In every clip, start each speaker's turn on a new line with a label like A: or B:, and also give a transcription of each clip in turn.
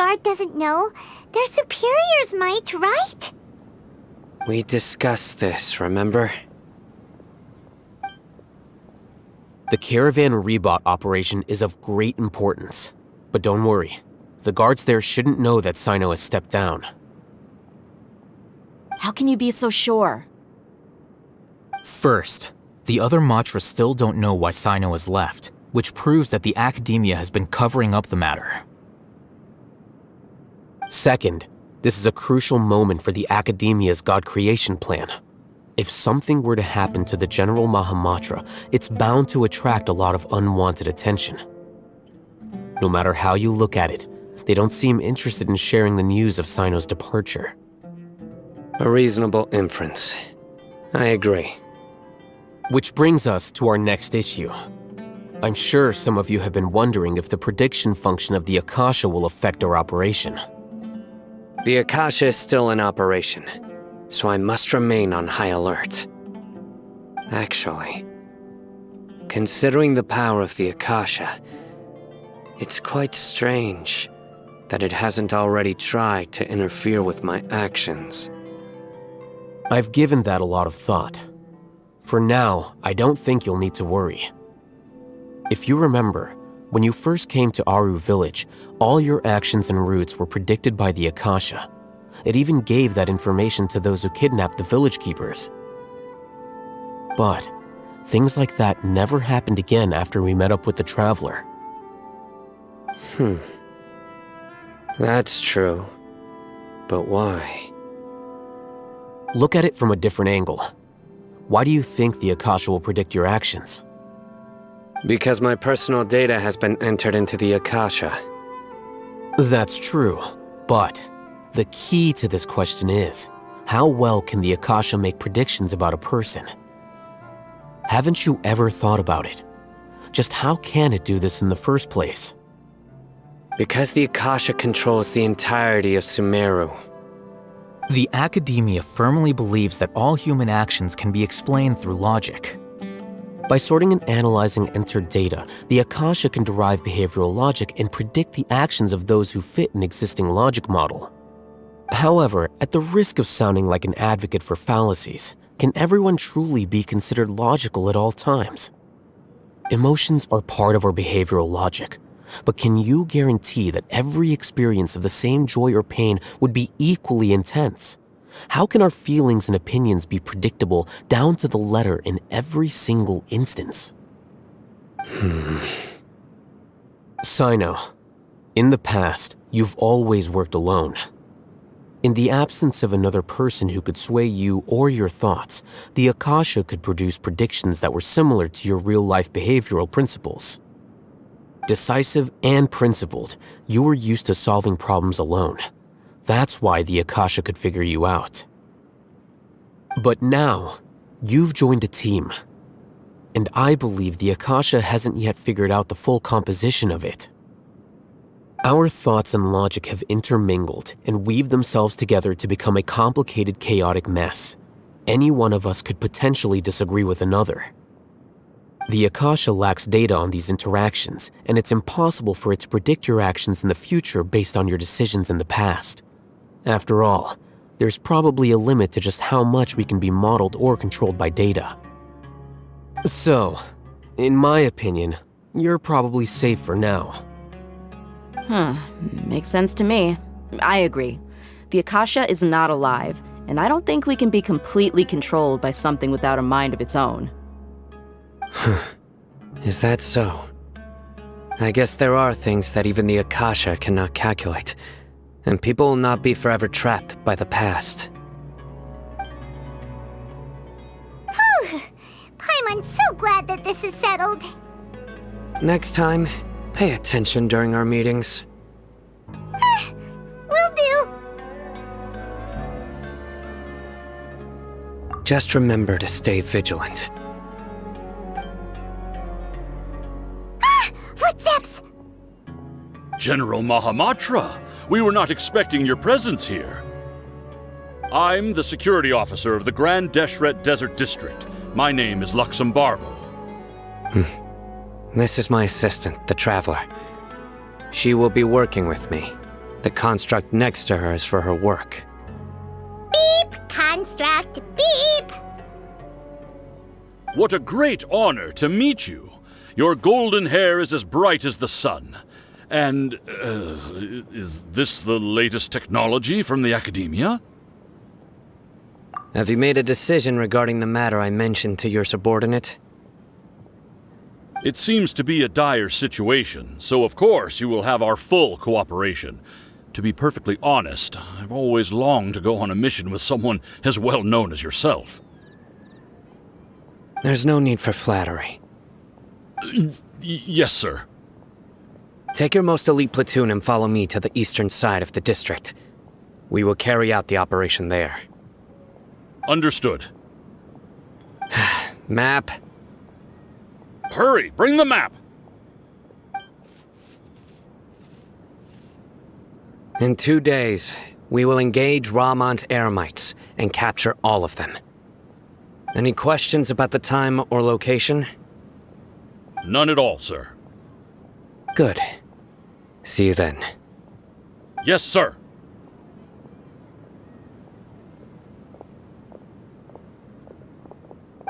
A: guard doesn't know, their superiors might, right?
B: We discussed this, remember?
C: The Caravan Rebot operation is of great importance. But don't worry, the guards there shouldn't know that Sino has stepped down.
D: How can you be so sure?
E: First, the other Matra still don't know why Sino has left, which proves that the academia has been covering up the matter.
C: Second, this is a crucial moment for the academia's God creation plan. If something were to happen to the General Mahamatra, it's bound to attract a lot of unwanted attention. No matter how you look at it, they don't seem interested in sharing the news of Sino's departure.
B: A reasonable inference. I agree.
C: Which brings us to our next issue. I'm sure some of you have been wondering if the prediction function of the Akasha will affect our operation.
B: The Akasha is still in operation, so I must remain on high alert. Actually, considering the power of the Akasha, it's quite strange that it hasn't already tried to interfere with my actions.
C: I've given that a lot of thought. For now, I don't think you'll need to worry. If you remember, when you first came to Aru Village, all your actions and routes were predicted by the Akasha. It even gave that information to those who kidnapped the village keepers. But things like that never happened again after we met up with the Traveler.
B: That's true. But why?
C: Look at it from a different angle. Why do you think the Akasha will predict your actions?
B: Because my personal data has been entered into the Akasha.
C: That's true, but the key to this question is, how well can the Akasha make predictions about a person? Haven't you ever thought about it? Just how can it do this in the first place?
B: Because the Akasha controls the entirety of Sumeru.
E: The academia firmly believes that all human actions can be explained through logic.
C: By sorting and analyzing entered data, the Akasha can derive behavioral logic and predict the actions of those who fit an existing logic model. However, at the risk of sounding like an advocate for fallacies, can everyone truly be considered logical at all times? Emotions are part of our behavioral logic, but can you guarantee that every experience of the same joy or pain would be equally intense? How can our feelings and opinions be predictable down to the letter in every single instance? Sino, in the past, you've always worked alone. In the absence of another person who could sway you or your thoughts, the Akasha could produce predictions that were similar to your real-life behavioral principles. Decisive and principled, you were used to solving problems alone. That's why the Akasha could figure you out. But now, you've joined a team. And I believe the Akasha hasn't yet figured out the full composition of it. Our thoughts and logic have intermingled and weaved themselves together to become a complicated, chaotic mess. Any one of us could potentially disagree with another. The Akasha lacks data on these interactions, and it's impossible for it to predict your actions in the future based on your decisions in the past. After all, there's probably a limit to just how much we can be modeled or controlled by data. So, in my opinion, you're probably safe for now.
D: Makes sense to me. I agree. The Akasha is not alive, and I don't think we can be completely controlled by something without a mind of its own.
B: Is that so? I guess there are things that even the Akasha cannot calculate, and people will not be forever trapped by the past.
A: Paimon's so glad that this is settled.
B: Next time, pay attention during our meetings.
A: Will do.
B: Just remember to stay vigilant.
A: Footsteps!
F: General Mahamatra, we were not expecting your presence here. I'm the security officer of the Grand Deshret Desert District. My name is Luxembarbo.
B: This is my assistant, the Traveler. She will be working with me. The construct next to her is for her work.
A: Beep, construct, beep.
F: What a great honor to meet you. Your golden hair is as bright as the sun. And, is this the latest technology from the Academia?
B: Have you made a decision regarding the matter I mentioned to your subordinate?
F: It seems to be a dire situation, so of course you will have our full cooperation. To be perfectly honest, I've always longed to go on a mission with someone as well known as yourself.
B: There's no need for flattery.
F: Yes, sir.
B: Take your most elite platoon and follow me to the eastern side of the district. We will carry out the operation there.
F: Understood.
B: Map.
F: Hurry, bring the map!
B: In 2 days, we will engage Ramon's Eremites and capture all of them. Any questions about the time or location?
F: None at all, sir.
B: Good. See you then.
F: Yes, sir.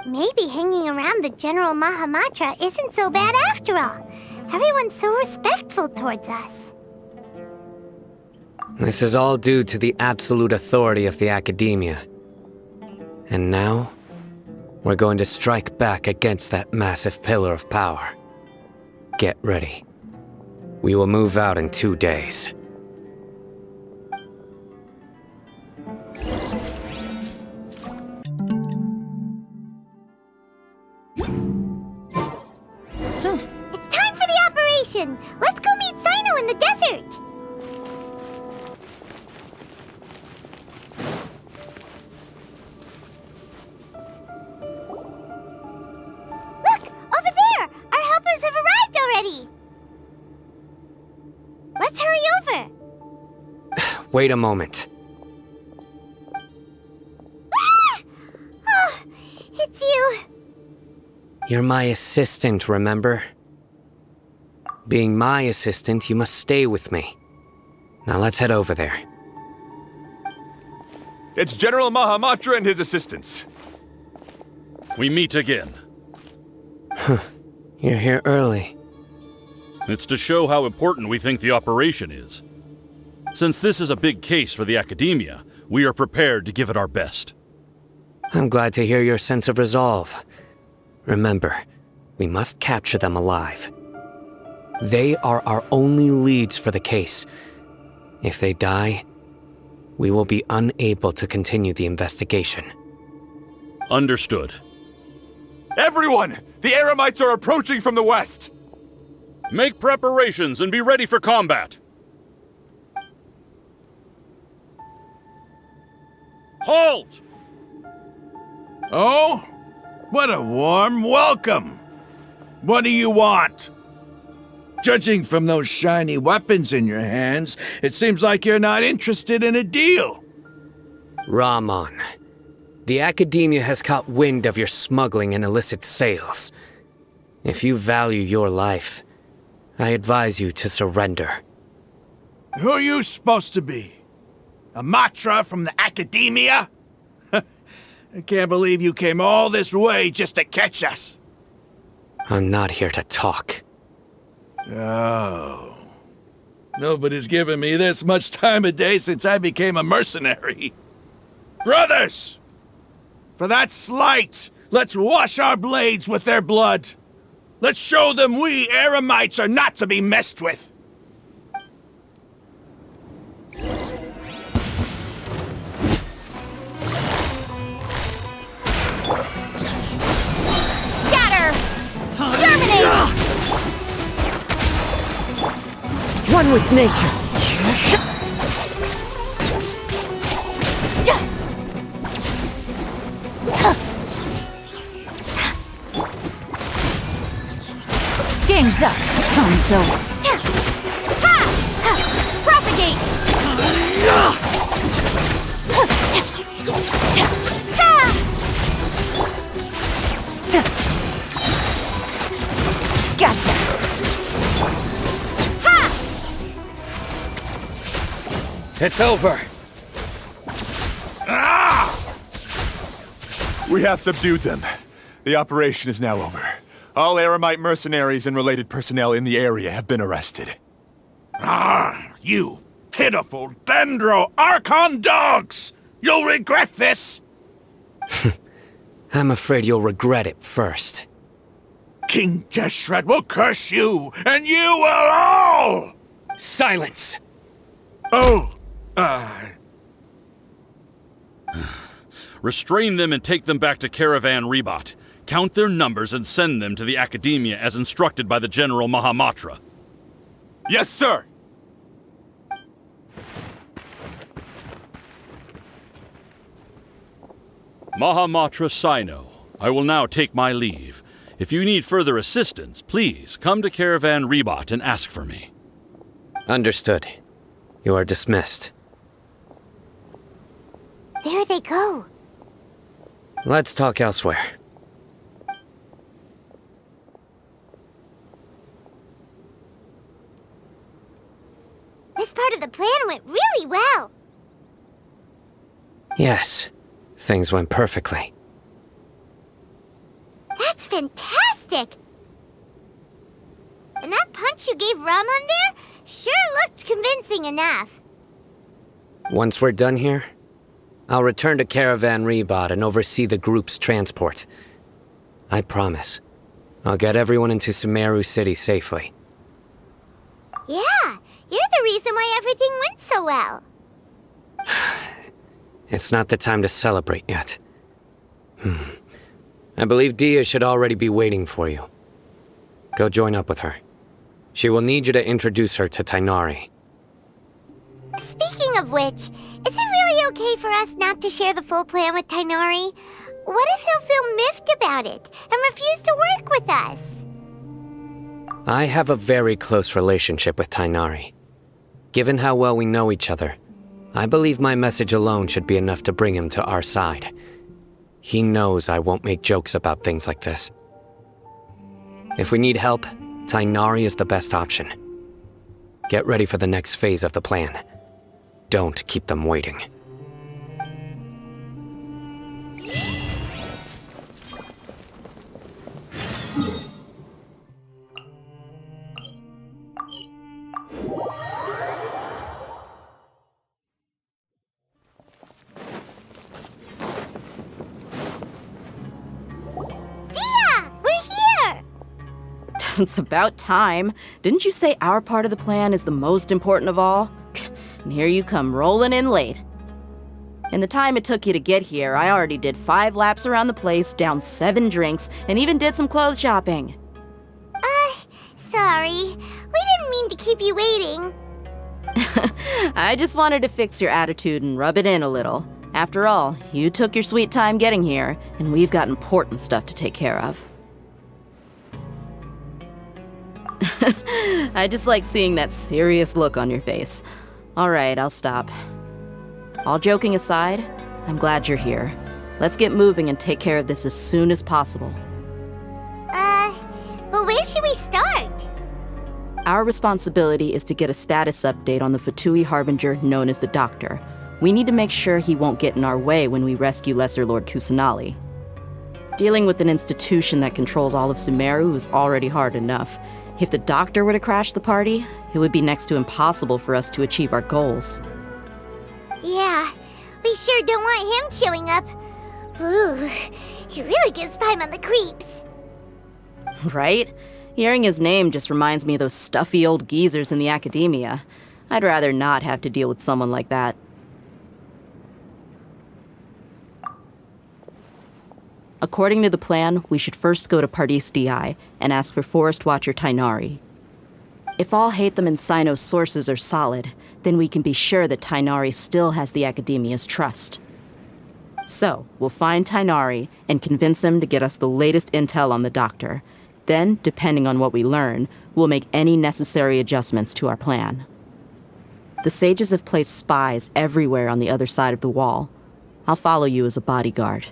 A: Maybe hanging around the General Mahamatra isn't so bad after all. Everyone's so respectful towards us.
B: This is all due to the absolute authority of the Academia. And now, we're going to strike back against that massive pillar of power. Get ready. We will move out in 2 days.
A: It's time for the operation! Let's go meet Sino in the desert! Look! Over there! Our helpers have arrived already! Let's hurry over!
B: Wait a moment.
A: Ah! Oh, it's you!
B: You're my assistant, remember? Being my assistant, you must stay with me. Now let's head over there.
G: It's General Mahamatra and his assistants.
F: We meet again.
B: You're here early.
F: It's to show how important we think the operation is. Since this is a big case for the Academia, we are prepared to give it our best.
B: I'm glad to hear your sense of resolve. Remember, we must capture them alive. They are our only leads for the case. If they die, we will be unable to continue the investigation.
F: Understood.
G: Everyone! The Eremites are approaching from the west!
F: Make preparations and be ready for combat. Halt!
H: Oh? What a warm welcome! What do you want? Judging from those shiny weapons in your hands, it seems like you're not interested in a deal.
B: Ramon, the Academia has caught wind of your smuggling and illicit sales. If you value your life, I advise you to surrender.
H: Who are you supposed to be? A Matra from the Academia? I can't believe you came all this way just to catch us.
B: I'm not here to talk.
H: Oh. Nobody's given me this much time of day since I became a mercenary. Brothers! For that slight, let's wash our blades with their blood. Let's show them we Eremites are not to be messed with.
A: Scatter! Germinate!
D: One with nature.
I: Game's up, Hanzo.
A: Propagate!
I: Gotcha.
B: It's over.
G: We have subdued them. The operation is now over. All Aramite mercenaries and related personnel in the area have been arrested.
H: You pitiful Dendro Archon dogs! You'll regret this!
B: I'm afraid you'll regret it first.
H: King Deshret will curse you, and you will all!
B: Silence!
F: Restrain them and take them back to Caravan Rebot. Count their numbers and send them to the Academia as instructed by the General Mahamatra.
G: Yes, sir!
F: Mahamatra Sino, I will now take my leave. If you need further assistance, please come to Caravan Rebot and ask for me.
B: Understood. You are dismissed.
A: There they go.
B: Let's talk elsewhere.
A: This part of the plan went really well.
B: Yes, things went perfectly.
A: That's fantastic! And that punch you gave Ramon there sure looked convincing enough.
B: Once we're done here, I'll return to Caravan Rebot and oversee the group's transport. I promise. I'll get everyone into Sumeru City safely.
A: Yeah, you're the reason why everything went so well.
B: It's not the time to celebrate yet. I believe Dia should already be waiting for you. Go join up with her. She will need you to introduce her to Tainari.
A: Speaking of which, is it really okay for us not to share the full plan with Tainari? What if he'll feel miffed about it and refuse to work with us?
B: I have a very close relationship with Tainari. Given how well we know each other, I believe my message alone should be enough to bring him to our side. He knows I won't make jokes about things like this. If we need help, Tainari is the best option. Get ready for the next phase of the plan. Don't keep them waiting.
D: It's about time. Didn't you say our part of the plan is the most important of all? And here you come rolling in late. In the time it took you to get here, I already did 5 laps around the place, downed 7 drinks, and even did some clothes shopping.
A: Sorry. We didn't mean to keep you waiting.
D: I just wanted to fix your attitude and rub it in a little. After all, you took your sweet time getting here, and we've got important stuff to take care of. I just like seeing that serious look on your face. All right, I'll stop. All joking aside, I'm glad you're here. Let's get moving and take care of this as soon as possible.
A: Well, where should we start?
D: Our responsibility is to get a status update on the Fatui Harbinger known as the Doctor. We need to make sure he won't get in our way when we rescue Lesser Lord Kusanali. Dealing with an institution that controls all of Sumeru is already hard enough. If the Doctor were to crash the party, it would be next to impossible for us to achieve our goals.
A: Yeah, we sure don't want him showing up. Ooh, he really gives Paimon the creeps.
D: Right? Hearing his name just reminds me of those stuffy old geezers in the Academia. I'd rather not have to deal with someone like that. According to the plan, we should first go to Pardis DI and ask for Forest Watcher Tainari. If all Hatham and Sino's sources are solid, then we can be sure that Tainari still has the Academia's trust. So, we'll find Tainari and convince him to get us the latest intel on the Doctor. Then, depending on what we learn, we'll make any necessary adjustments to our plan. The sages have placed spies everywhere on the other side of the wall. I'll follow you as a bodyguard.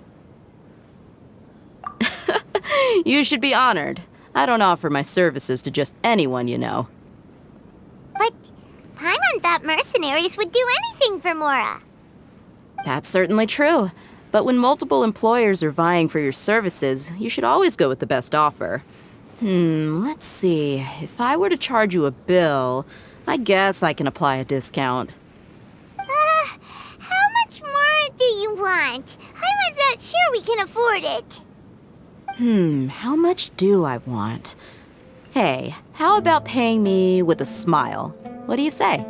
D: You should be honored. I don't offer my services to just anyone, you know.
A: But Paimon thought mercenaries would do anything for Mora.
D: That's certainly true. But when multiple employers are vying for your services, you should always go with the best offer. Let's see. If I were to charge you a bill, I guess I can apply a discount.
A: How much more do you want? I'm not sure we can afford it.
D: How much do I want? Hey, how about paying me with a smile? What do you say?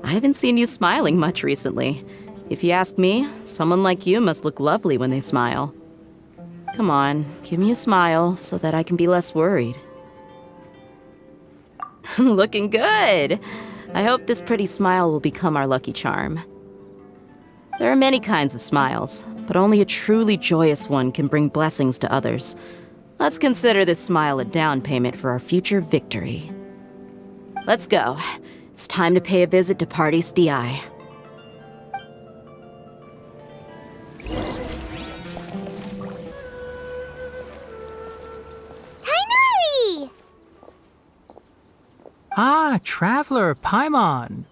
D: I haven't seen you smiling much recently. If you ask me, someone like you must look lovely when they smile. Come on, give me a smile so that I can be less worried. Looking good! I hope this pretty smile will become our lucky charm. There are many kinds of smiles, but only a truly joyous one can bring blessings to others. Let's consider this smile a down payment for our future victory. Let's go. It's time to pay a visit to Party's DI.
A: Tainari!
J: Ah, Traveler, Paimon.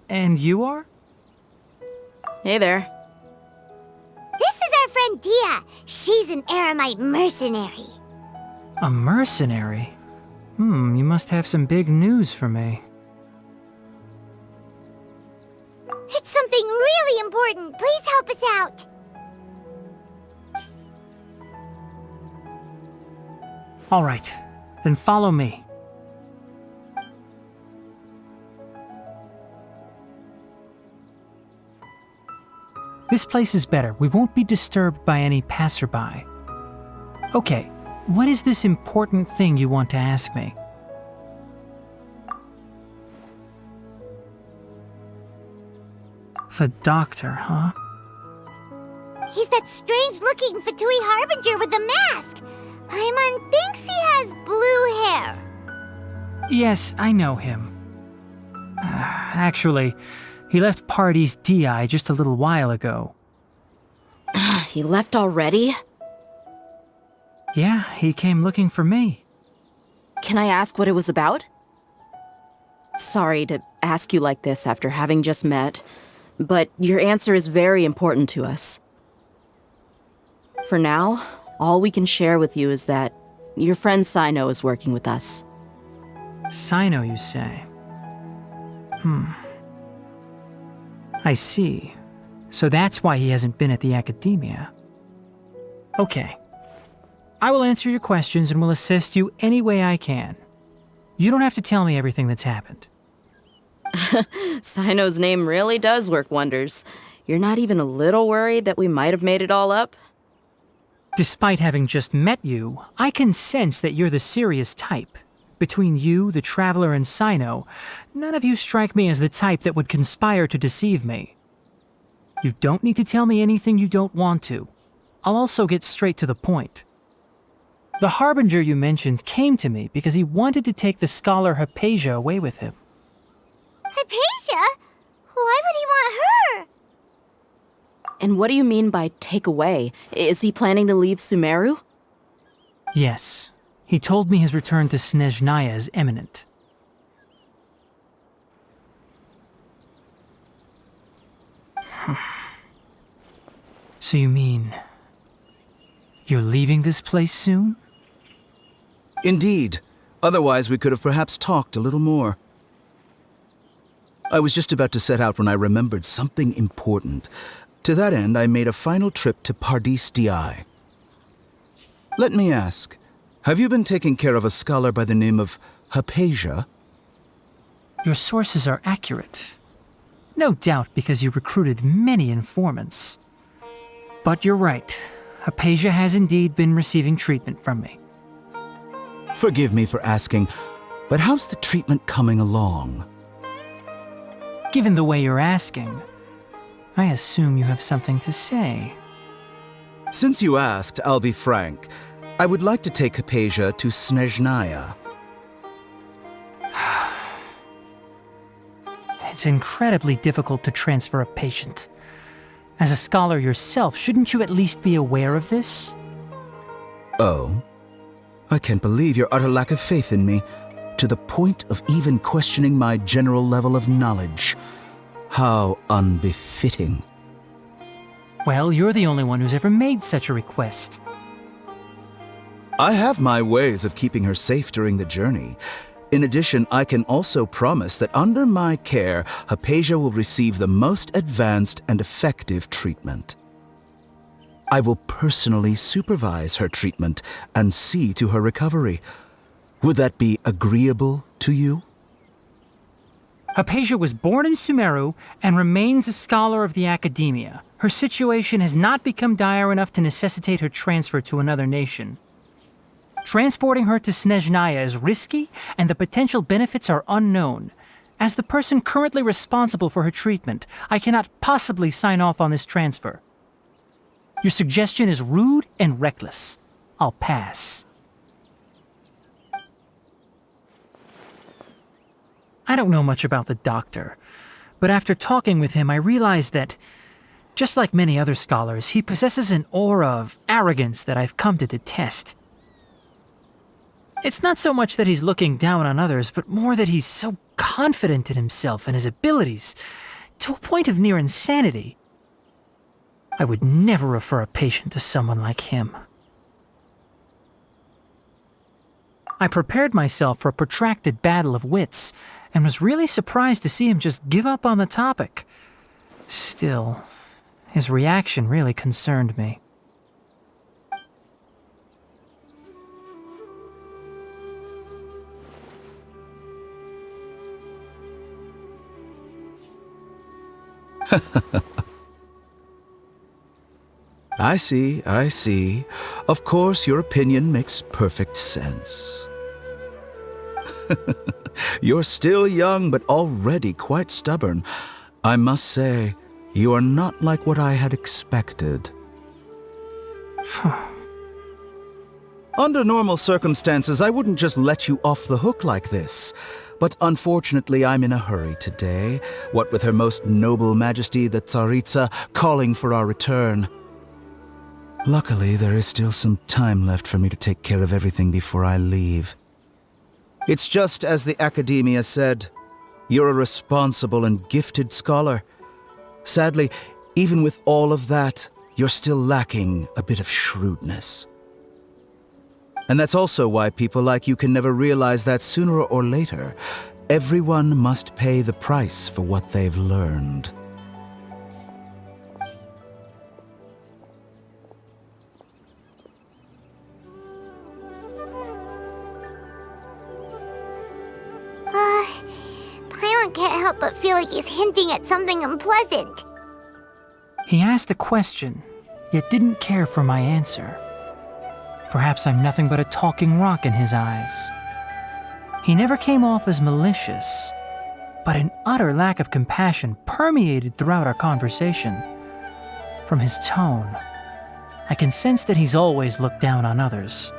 J: And you are?
D: Hey there.
A: This is our friend Dia. She's an Aramite mercenary.
J: A mercenary? You must have some big news for me.
A: It's something really important. Please help us out.
J: All right, then follow me. This place is better. We won't be disturbed by any passerby. Okay, what is this important thing you want to ask me? The doctor, huh?
A: He's that strange-looking Fatui Harbinger with the mask. Paimon thinks he has blue hair.
J: Yes, I know him. Actually, he left Party's DI just a little while ago.
D: He left already?
J: Yeah, he came looking for me.
D: Can I ask what it was about? Sorry to ask you like this after having just met, but your answer is very important to us. For now, all we can share with you is that your friend Sino is working with us.
J: Sino, you say? I see. So that's why he hasn't been at the academia. Okay. I will answer your questions and will assist you any way I can. You don't have to tell me everything that's happened.
D: Sino's name really does work wonders. You're not even a little worried that we might have made it all up?
J: Despite having just met you, I can sense that you're the serious type. Between you, the Traveler, and Sino, none of you strike me as the type that would conspire to deceive me. You don't need to tell me anything you don't want to. I'll also get straight to the point. The Harbinger you mentioned came to me because he wanted to take the scholar Hypatia away with him.
A: Hypatia? Why would he want her?
D: And what do you mean by take away? Is he planning to leave Sumeru?
J: Yes. He told me his return to Snezhnaya is imminent. So you mean... you're leaving this place soon?
K: Indeed. Otherwise, we could have perhaps talked a little more. I was just about to set out when I remembered something important. To that end, I made a final trip to Pardis DI. Let me ask, have you been taking care of a scholar by the name of Hypatia?
J: Your sources are accurate. No doubt because you recruited many informants. But you're right. Hypatia has indeed been receiving treatment from me.
K: Forgive me for asking, but how's the treatment coming along?
J: Given the way you're asking, I assume you have something to say.
K: Since you asked, I'll be frank. I would like to take Hypatia to Snezhnaya.
J: It's incredibly difficult to transfer a patient. As a scholar yourself, shouldn't you at least be aware of this?
K: Oh? I can't believe your utter lack of faith in me. to the point of even questioning my general level of knowledge. How unbefitting.
J: Well, you're the only one who's ever made such a request.
K: I have my ways of keeping her safe during the journey. In addition, I can also promise that under my care, Hypatia will receive the most advanced and effective treatment. I will personally supervise her treatment and see to her recovery. Would that be agreeable to you?
J: Hypatia was born in Sumeru and remains a scholar of the Academia. Her situation has not become dire enough to necessitate her transfer to another nation. Transporting her to Snezhnaya is risky, and the potential benefits are unknown. As the person currently responsible for her treatment, I cannot possibly sign off on this transfer. Your suggestion is rude and reckless. I'll pass. I don't know much about the doctor, but after talking with him, I realized that, just like many other scholars, he possesses an aura of arrogance that I've come to detest. It's not so much that he's looking down on others, but more that he's so confident in himself and his abilities, to a point of near insanity. I would never refer a patient to someone like him. I prepared myself for a protracted battle of wits, and was really surprised to see him just give up on the topic. Still, his reaction really concerned me.
K: I see. Of course, your opinion makes perfect sense. You're still young, but already quite stubborn. I must say, you are not like what I had expected. Under normal circumstances, I wouldn't just let you off the hook like this. But unfortunately, I'm in a hurry today, what with Her Most Noble Majesty the Tsaritsa calling for our return. Luckily, there is still some time left for me to take care of everything before I leave. It's just as the Academia said, you're a responsible and gifted scholar. Sadly, even with all of that, you're still lacking a bit of shrewdness. And that's also why people like you can never realize that sooner or later, everyone must pay the price for what they've learned.
A: Paimon can't help but feel like he's hinting at something unpleasant.
J: He asked a question, yet didn't care for my answer. Perhaps I'm nothing but a talking rock in his eyes. He never came off as malicious, but an utter lack of compassion permeated throughout our conversation. From his tone, I can sense that he's always looked down on others.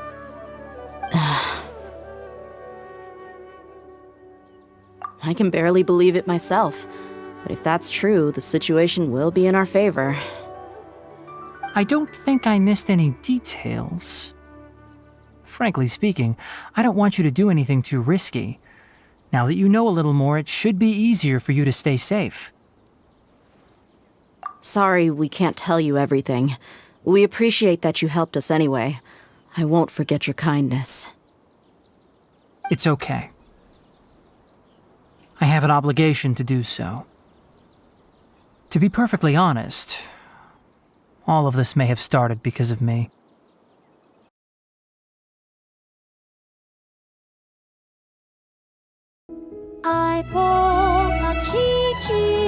D: I can barely believe it myself, but if that's true, the situation will be in our favor.
J: I don't think I missed any details. Frankly speaking, I don't want you to do anything too risky. Now that you know a little more, it should be easier for you to stay safe.
D: Sorry we can't tell you everything. We appreciate that you helped us anyway. I won't forget your kindness.
J: It's okay. I have an obligation to do so. To be perfectly honest, all of this may have started because of me.
I: I pulled a cheat sheet.